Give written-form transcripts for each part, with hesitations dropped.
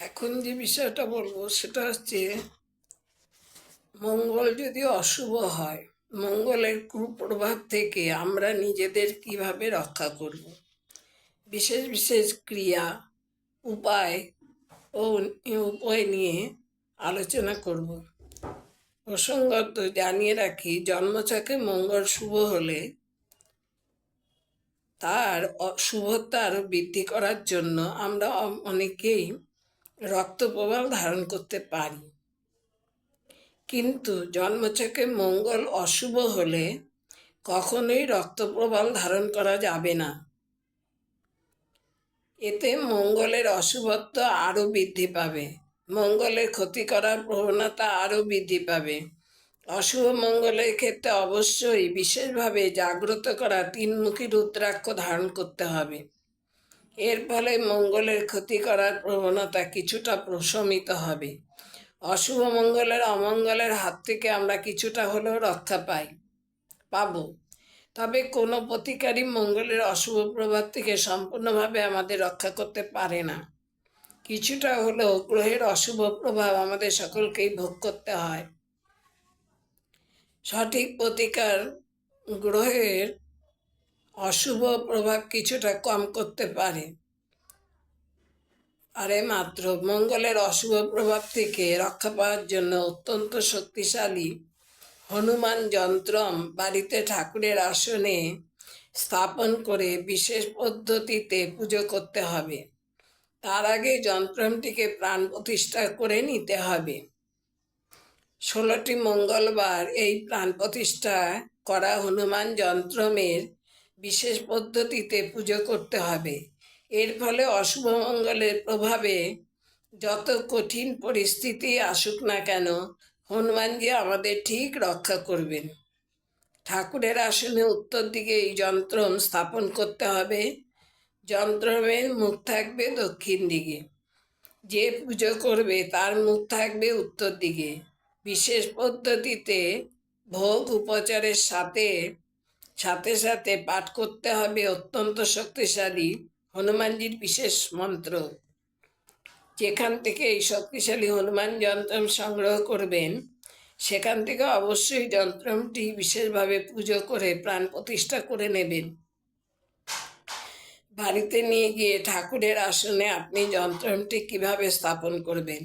এখন যে বিষয়টা বলবো সেটা হচ্ছে মঙ্গল যদি অশুভ হয়, মঙ্গলের কুপ্রভাব থেকে আমরা নিজেদের কিভাবে রক্ষা করব। বিশেষ বিশেষ ক্রিয়া, উপায় ও উপায় নিয়ে আলোচনা করব। প্রসঙ্গত জানিয়ে রাখি, জন্মছকে মঙ্গল শুভ হলে তার শুভত্ব আরও বৃদ্ধি করার জন্য আমরা অনেকেই রক্তপ্রবাহ ধারণ করতে পারি। কিন্তু জন্মছকে মঙ্গল অশুভ হলে কখনোই রক্তপ্রবাহ ধারণ করা যাবে না। এতে মঙ্গলের অশুভত্ব আরও বৃদ্ধি পাবে, মঙ্গলের ক্ষতি করার প্রবণতা আরও বৃদ্ধি পাবে। অশুভ মঙ্গলের ক্ষেত্রে অবশ্যই বিশেষভাবে জাগ্রত করা তিনমুখী রুদ্রাক্ষ ধারণ করতে হবে। এর ফলে মঙ্গলের ক্ষতি করার প্রবণতা কিছুটা প্রশমিত হবে। অশুভ মঙ্গলের অমঙ্গলের হাত থেকে আমরা কিছুটা হলেও রক্ষা পাব। তবে কোনো প্রতিকারী মঙ্গলের অশুভ প্রভাব থেকে সম্পূর্ণভাবে আমাদের রক্ষা করতে পারে না। কিছুটা হলেও গ্রহের অশুভ প্রভাব আমাদের সকলকেই ভোগ করতে হয়। সঠিক প্রতিকার গ্রহের অশুভ প্রভাব কিছুটা কম করতে পারে। মাত্র মঙ্গলের অশুভ প্রভাব থেকে রক্ষা পাওয়ার জন্য অত্যন্ত শক্তিশালী হনুমান যন্ত্রম বাড়িতে ঠাকুরের আসনে স্থাপন করে বিশেষ পদ্ধতিতে পুজো করতে হবে। তার আগে যন্ত্রমটিকে প্রাণ প্রতিষ্ঠা করে নিতে হবে। 16টি মঙ্গলবার এই প্রাণ প্রতিষ্ঠা করা হনুমান যন্ত্রমের বিশেষ পদ্ধতিতে পুজো করতে হবে। এর ফলে অশুভ মঙ্গলের প্রভাবে যত কঠিন পরিস্থিতি আসুক না কেন, হনুমানজি আমাদের ঠিক রক্ষা করবেন। ঠাকুরের আসনে উত্তর দিকে এই যন্ত্রম স্থাপন করতে হবে। যন্ত্রমের মুখ থাকবে দক্ষিণ দিকে। যে পুজো করবে তার মুখ থাকবে উত্তর দিকে। বিশেষ পদ্ধতিতে ভোগ উপচারের সাথে সাথে পাঠ করতে হবে অত্যন্ত শক্তিশালী হনুমানজির বিশেষ মন্ত্র। যেখান থেকে এই শক্তিশালী হনুমান যন্ত্রম সংগ্রহ করবেন, সেখান থেকে অবশ্যই যন্ত্রমটি বিশেষভাবে পুজো করে প্রাণ প্রতিষ্ঠা করে নেবেন। বাড়িতে নিয়ে গিয়ে ঠাকুরের আসনে আপনি যন্ত্রমটি কিভাবে স্থাপন করবেন,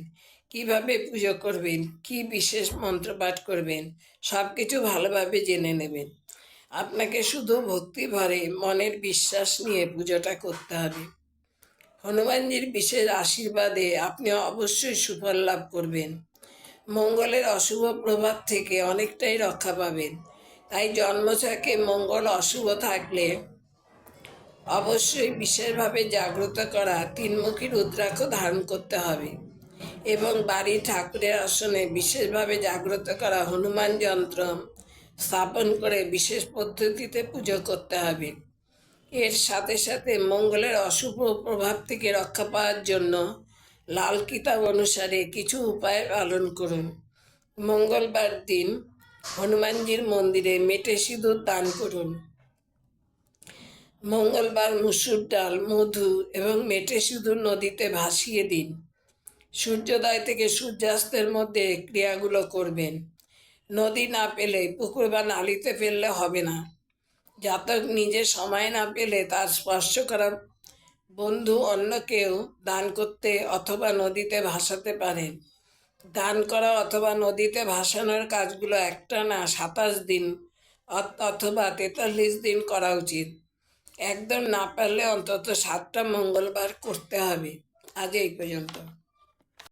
কিভাবে পুজো করবেন, কি বিশেষ মন্ত্রপাঠ করবেন, সব কিছু ভালোভাবে জেনে নেবেন। আপনাকে শুধু ভক্তি ভরে মনের বিশ্বাস নিয়ে পুজোটা করতে হবে। হনুমানজির বিশেষ আশীর্বাদে আপনি অবশ্যই সুফল লাভ করবেন। মঙ্গলের অশুভ প্রভাব থেকে অনেকটাই রক্ষা পাবেন। তাই জন্মছকে মঙ্গল অশুভ থাকলে অবশ্যই বিশেষভাবে জাগ্রত করা তিনমুখী রুদ্রাক্ষ ধারণ করতে হবে এবং বাড়ির ঠাকুরের আসনে বিশেষভাবে জাগ্রত করা হনুমান যন্ত্র স্থাপন করে বিশেষ পদ্ধতিতে পুজো করতে হবে। এর সাথে সাথে মঙ্গলের অশুভ প্রভাব থেকে রক্ষা পাওয়ার জন্য লাল কিতাব অনুসারে কিছু উপায় পালন করুন। মঙ্গলবার দিন হনুমানজির মন্দিরে মেটে সিঁদুর দান করুন। মঙ্গলবার মুসুর ডাল, মধু এবং মেটে সিঁদুর নদীতে ভাসিয়ে দিন। সূর্যোদয় থেকে সূর্যাস্তের মধ্যে ক্রিয়াগুলো করবেন। নদী না পেলে পুকুর বা নালিতে ফেললে হবে না। জাতক নিজে সময় না পেলে তার স্পর্শ করা বন্ধু অন্যকেও দান করতে অথবা নদীতে ভাসাতে পারেন। দান করা অথবা নদীতে ভাসানোর কাজগুলো একটানা 27 দিন অথবা 43 দিন করা উচিত। একদম না পারলে অন্তত 7টা মঙ্গলবার করতে হবে। আজ এই পর্যন্ত।